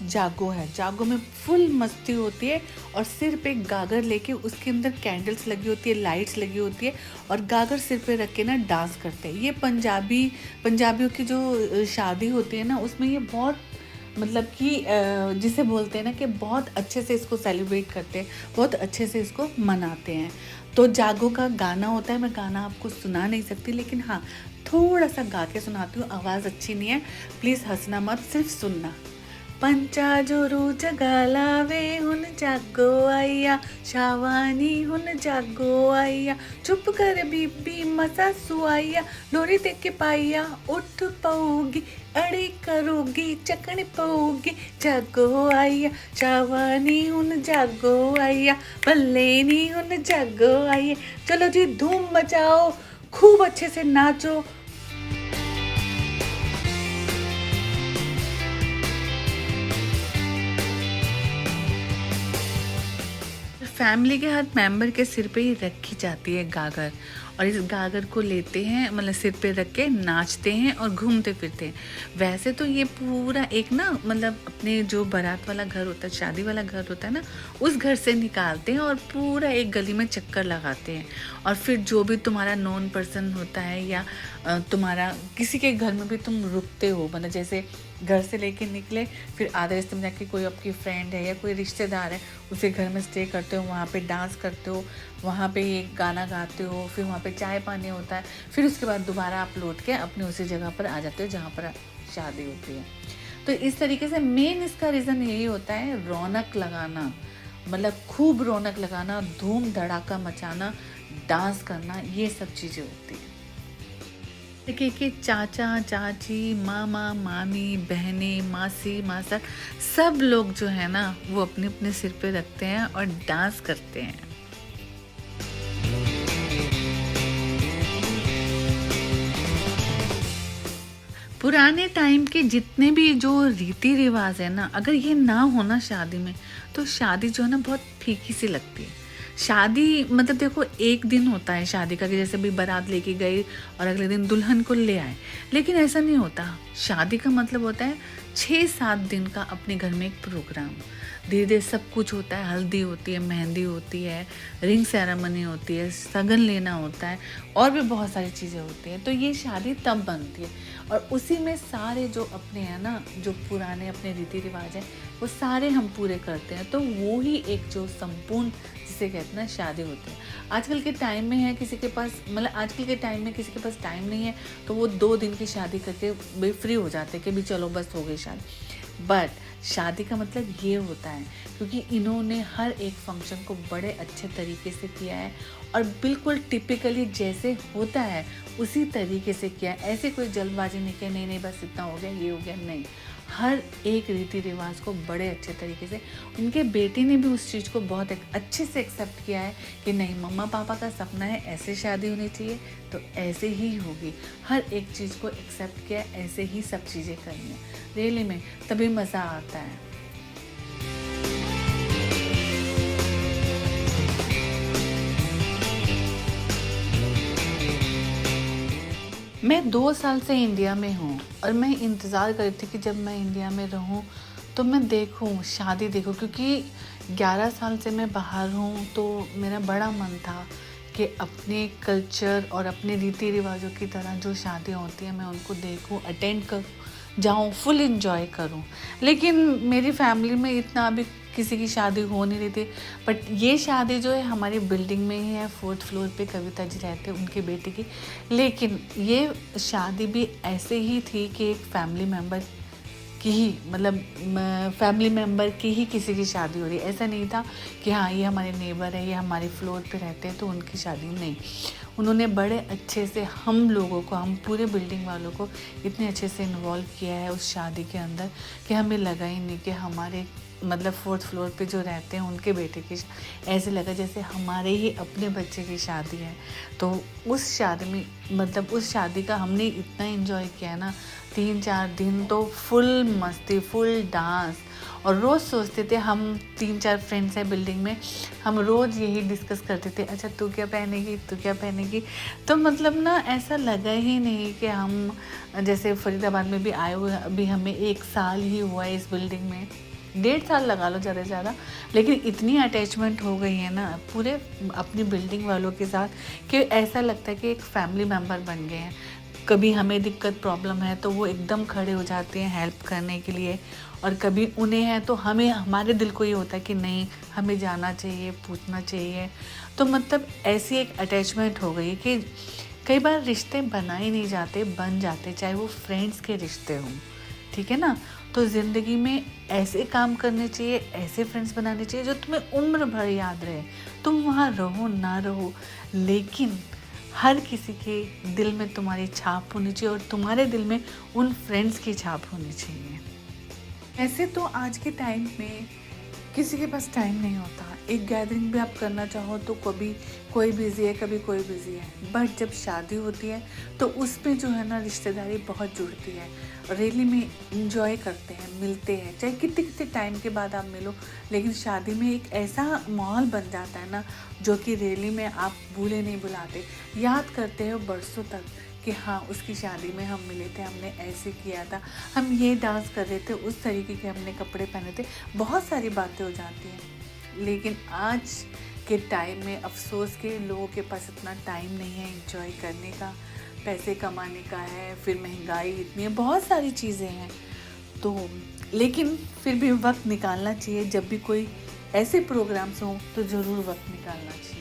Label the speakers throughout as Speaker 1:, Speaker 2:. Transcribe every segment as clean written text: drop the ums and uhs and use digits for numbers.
Speaker 1: जागो है। जागो में फुल मस्ती होती है और सिर पे गागर लेके उसके अंदर कैंडल्स लगी होती है, लाइट्स लगी होती है और गागर सिर पे रख के ना डांस करते हैं। ये पंजाबियों की जो शादी होती है ना, उसमें ये बहुत मतलब कि जिसे बोलते हैं ना कि बहुत अच्छे से इसको सेलिब्रेट करते हैं, बहुत अच्छे से इसको मनाते हैं। तो जागो का गाना होता है, मैं गाना आपको सुना नहीं सकती, लेकिन हाँ थोड़ा सा गा के सुनाती हूँ। आवाज़ अच्छी नहीं है, प्लीज़ हंसना मत, सिर्फ सुनना। पंचा जोरू जगालावे हुन जागो आइया, शावानी हुन जागो आइया, चुप कर बीबी मसा सुआइया, डोरी दे के पाइया उठ पाओगी, अड़ी करोगी चकनी पाओगी, जागो आइया शावानी हुन जागो आइया, बल्लेनी हुन जागो आइया। चलो जी धूम मचाओ, खूब अच्छे से नाचो। फैमिली के हर मेंबर के सिर पे ही रखी जाती है गागर, और इस गागर को लेते हैं, मतलब सिर पे रख के नाचते हैं और घूमते फिरते हैं। वैसे तो ये पूरा एक ना, मतलब अपने जो बारात वाला घर होता है, शादी वाला घर होता है ना, उस घर से निकालते हैं और पूरा एक गली में चक्कर लगाते हैं। और फिर जो भी तुम्हारा नॉन पर्सन होता है या तुम्हारा किसी के घर में भी तुम रुकते हो, मतलब जैसे घर से लेके निकले, फिर आधे रास्ते में जाके कोई आपकी फ्रेंड है या कोई रिश्तेदार है, उसे घर में स्टे करते हो, वहाँ पे डांस करते हो, वहाँ पे एक गाना गाते हो, फिर वहाँ पे चाय पानी होता है, फिर उसके बाद दोबारा आप लौट के अपने उसी जगह पर आ जाते हो जहाँ पर शादी होती है। तो इस तरीके से मेन इसका रीज़न यही होता है, रौनक लगाना, मतलब खूब रौनक लगाना, धूम धड़ाका मचाना, डांस करना, ये सब चीज़ें होती हैं। देखिए कि चाचा चाची, मामा मामी, बहनें, मासी मासा, सब लोग जो है ना वो अपने अपने सिर पे रखते हैं और डांस करते हैं। पुराने टाइम के जितने भी जो रीति रिवाज है ना, अगर ये ना होना शादी में, तो शादी जो है ना बहुत फीकी सी लगती है। शादी मतलब देखो एक दिन होता है शादी का, कि जैसे भी बारात लेके गई और अगले दिन दुल्हन को ले आए, लेकिन ऐसा नहीं होता। शादी का मतलब होता है 6-7 दिन का अपने घर में एक प्रोग्राम, धीरे धीरे सब कुछ होता है। हल्दी होती है, मेहंदी होती है, रिंग सेरेमनी होती है, सगन लेना होता है, और भी बहुत सारी चीज़ें होती हैं। तो ये शादी तब बनती है, और उसी में सारे जो अपने हैं ना, जो पुराने अपने रीति रिवाज हैं, वो सारे हम पूरे करते हैं। तो वो ही एक जो संपूर्ण, जिसे कहते हैं ना, शादी होती है। आजकल के टाइम में है किसी के पास, मतलब आजकल के टाइम में किसी के पास टाइम नहीं है, तो वो 2 दिन की शादी करके भी फ्री हो जाते हैं कि भी चलो बस हो गई शादी। बट शादी का मतलब ये होता है, क्योंकि इन्होंने हर एक फंक्शन को बड़े अच्छे तरीके से किया है और बिल्कुल टिपिकली जैसे होता है उसी तरीके से किया है। ऐसे कोई जल्दबाजी नहीं किया, नहीं नहीं बस इतना हो गया, ये हो गया, नहीं। हर एक रीति रिवाज को बड़े अच्छे तरीके से, उनके बेटे ने भी उस चीज़ को बहुत अच्छे से एक्सेप्ट किया है कि नहीं, मम्मा पापा का सपना है ऐसे शादी होनी चाहिए तो ऐसे ही होगी। हर एक चीज़ को एक्सेप्ट किया, ऐसे ही सब चीज़ें करनी है रियली में, तभी मज़ा आता है। मैं 2 साल से इंडिया में हूँ और मैं इंतज़ार कर रही थी कि जब मैं इंडिया में रहूँ तो मैं देखूँ, शादी देखूँ, क्योंकि 11 साल से मैं बाहर हूँ। तो मेरा बड़ा मन था कि अपने कल्चर और अपने रीति रिवाजों की तरह जो शादियाँ होती हैं मैं उनको देखूँ, अटेंड करूँ, जाऊँ, फुल एंजॉय करूँ। लेकिन मेरी फैमिली में इतना अभी किसी की शादी हो नहीं रही थी। बट ये शादी जो है हमारी बिल्डिंग में ही है, 4th फ्लोर पे कविता जी रहते हैं, उनके बेटे की। लेकिन ये शादी भी ऐसे ही थी कि एक फैमिली मेम्बर की ही, मतलब फैमिली मेम्बर की ही किसी की शादी हो रही है। ऐसा नहीं था कि हाँ ये हमारे नेबर है, ये हमारे फ्लोर पे रहते हैं तो उनकी शादी, नहीं। उन्होंने बड़े अच्छे से हम लोगों को, हम पूरे बिल्डिंग वालों को इतने अच्छे से इन्वॉल्व किया है उस शादी के अंदर कि हमें लगा ही नहीं कि हमारे, मतलब 4th फ्लोर पे जो रहते हैं उनके बेटे की, ऐसे लगा जैसे हमारे ही अपने बच्चे की शादी है। तो उस शादी में, मतलब उस शादी का हमने इतना एंजॉय किया ना, 3-4 दिन तो फुल मस्ती, फुल डांस। और रोज़ सोचते थे, हम 3-4 फ्रेंड्स हैं बिल्डिंग में, हम रोज़ यही डिस्कस करते थे, अच्छा तू क्या पहनेगी, तू क्या पहनेगी। तो मतलब ना ऐसा लगा ही नहीं कि हम, जैसे फरीदाबाद में भी आए हुए, अभी हमें 1 साल ही हुआ है इस बिल्डिंग में, डेढ़ साल लगा लो ज़्यादा से ज़्यादा, लेकिन इतनी अटैचमेंट हो गई है ना पूरे अपनी बिल्डिंग वालों के साथ कि ऐसा लगता है कि एक फैमिली मेम्बर बन गए हैं। कभी हमें दिक्कत प्रॉब्लम है तो वो एकदम खड़े हो जाते हैं हेल्प करने के लिए, और कभी उन्हें है तो हमें हमारे दिल को ये होता है कि नहीं, हमें जाना चाहिए, पूछना चाहिए। तो मतलब ऐसी एक अटैचमेंट हो गई कि कई बार रिश्ते बनाए नहीं जाते, बन जाते, चाहे वो फ्रेंड्स के रिश्ते हों, ठीक है ना। तो ज़िंदगी में ऐसे काम करने चाहिए, ऐसे फ्रेंड्स बनाने चाहिए जो तुम्हें उम्र भर याद रहे। तुम वहाँ रहो ना रहो, लेकिन हर किसी के दिल में तुम्हारी छाप होनी चाहिए और तुम्हारे दिल में उन फ्रेंड्स की छाप होनी चाहिए। ऐसे तो आज के टाइम में किसी के पास टाइम नहीं होता। एक गैदरिंग भी आप करना चाहो तो कभी कोई बिज़ी है, कभी कोई बिज़ी है। बट जब शादी होती है तो उसमें जो है ना रिश्तेदारी बहुत जुड़ती है, रियली में इंजॉय करते हैं, मिलते हैं, चाहे कितने कितने टाइम के बाद आप मिलो, लेकिन शादी में एक ऐसा माहौल बन जाता है ना जो कि रियली में आप भूले नहीं भुलाते, याद करते हो बरसों तक कि हाँ उसकी शादी में हम मिले थे, हमने ऐसे किया था, हम ये डांस कर रहे थे, उस तरीके के हमने कपड़े पहने थे, बहुत सारी बातें हो जाती हैं। लेकिन आज के टाइम में अफसोस के लोगों के पास इतना टाइम नहीं है एंजॉय करने का, पैसे कमाने का है, फिर महंगाई इतनी है, बहुत सारी चीज़ें हैं। तो लेकिन फिर भी वक्त निकालना चाहिए, जब भी कोई ऐसे प्रोग्राम्स हों तो ज़रूर वक्त निकालना चाहिए।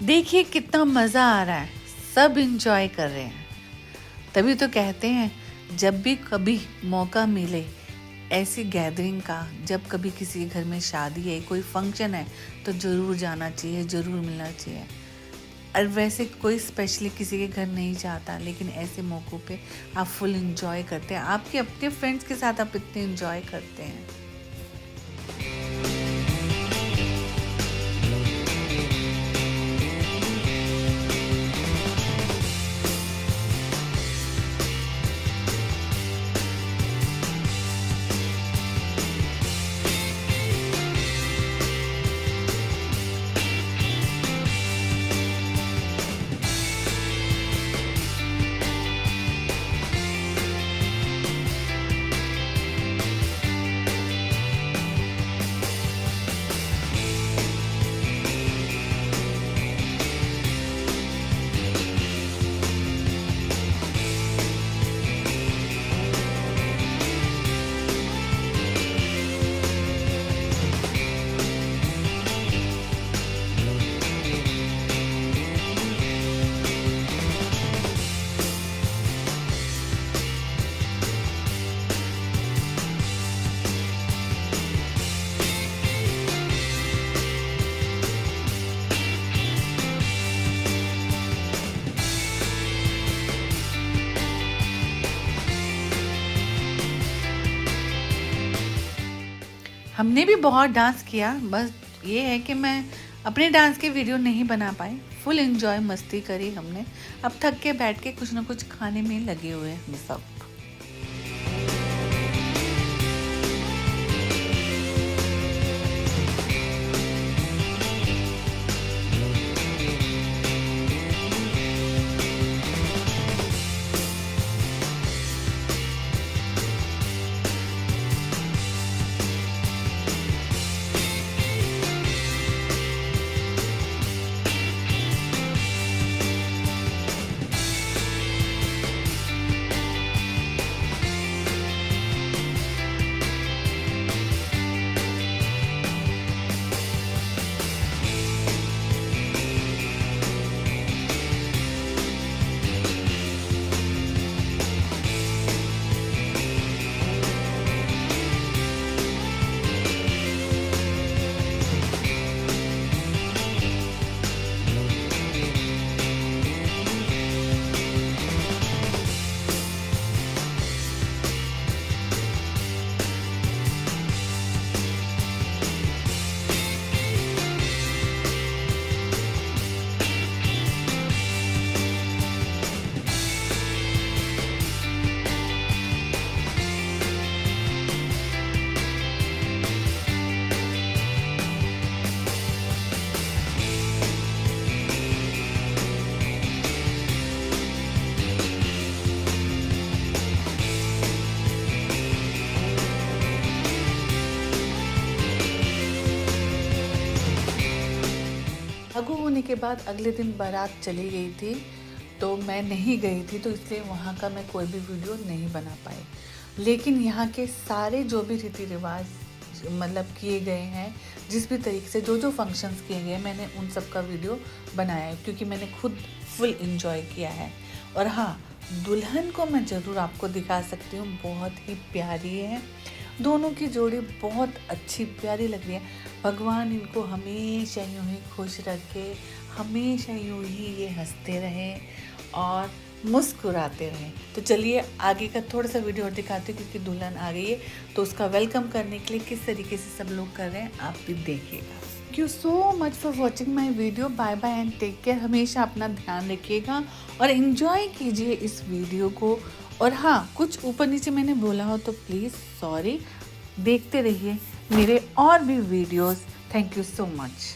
Speaker 1: देखिए कितना मज़ा आ रहा है, सब इंजॉय कर रहे हैं। तभी तो कहते हैं जब भी कभी मौका मिले ऐसी गैदरिंग का, जब कभी किसी के घर में शादी है, कोई फंक्शन है, तो ज़रूर जाना चाहिए, ज़रूर मिलना चाहिए। और वैसे कोई स्पेशली किसी के घर नहीं जाता, लेकिन ऐसे मौक़ों पे आप फुल इंजॉय करते हैं। आपके अपने फ्रेंड्स के साथ आप इतने इंजॉय करते हैं। हमने भी बहुत डांस किया, बस ये है कि मैं अपने डांस के वीडियो नहीं बना पाई। फुल एंजॉय मस्ती करी हमने। अब थक के बैठ के कुछ ना कुछ खाने में लगे हुए हैं हम सब। लागू होने के बाद अगले दिन बारात चली गई थी, तो मैं नहीं गई थी, तो इसलिए वहाँ का मैं कोई भी वीडियो नहीं बना पाई। लेकिन यहाँ के सारे जो भी रीति रिवाज मतलब किए गए हैं, जिस भी तरीके से जो जो फंक्शंस किए गए, मैंने उन सब का वीडियो बनाया है, क्योंकि मैंने खुद फुल एंजॉय किया है। और हाँ, दुल्हन को मैं ज़रूर आपको दिखा सकती हूँ, बहुत ही प्यारी है। दोनों की जोड़ी बहुत अच्छी प्यारी लग रही है। भगवान इनको हमेशा यूँ ही खुश रखे, हमेशा यूँ ही ये हंसते रहें और मुस्कुराते रहें। तो चलिए आगे का थोड़ा सा वीडियो और दिखाती हूँ, क्योंकि दुल्हन आ गई है, तो उसका वेलकम करने के लिए किस तरीके से सब लोग कर रहे हैं आप भी देखिएगा। Thank you so much for watching my video. Bye bye and take care. हमेशा अपना ध्यान रखिएगा और एंजॉय कीजिए इस वीडियो को। और हाँ, कुछ ऊपर नीचे मैंने बोला हो तो प्लीज़ सॉरी। देखते रहिए मेरे और भी videos. Thank you so much.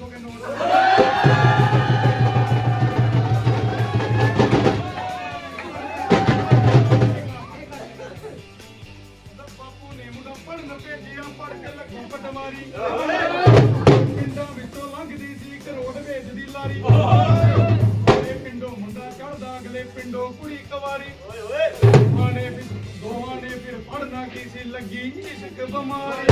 Speaker 2: 500 के नोट। ਬਾਪੂ ਨੇ ਮੁੰਡਾ ਪੜਨ ਭੇਜਿਆ, ਪੜ ਕੇ ਲੱਗੀ ਪਟਵਾਰੀ। ਪਿੰਡਾਂ ਵਿੱਚੋਂ ਲੰਘਦੀ ਸੀ ਕਰੋੜ ਵੇਚਦੀ ਲਾਰੀ। ਇਹ ਪਿੰਡੋਂ ਮੁੰਡਾ ਚੜਦਾ, ਅਗਲੇ ਪਿੰਡੋਂ ਕੁੜੀ ਕਵਾਰੀ। ਦੋਵਾਂ ਨੇ ਫਿਰ ਪੜਨਾ ਕੀ ਸੀ, ਲੱਗੀ ਇਸ਼ਕ ਬਿਮਾਰੀ।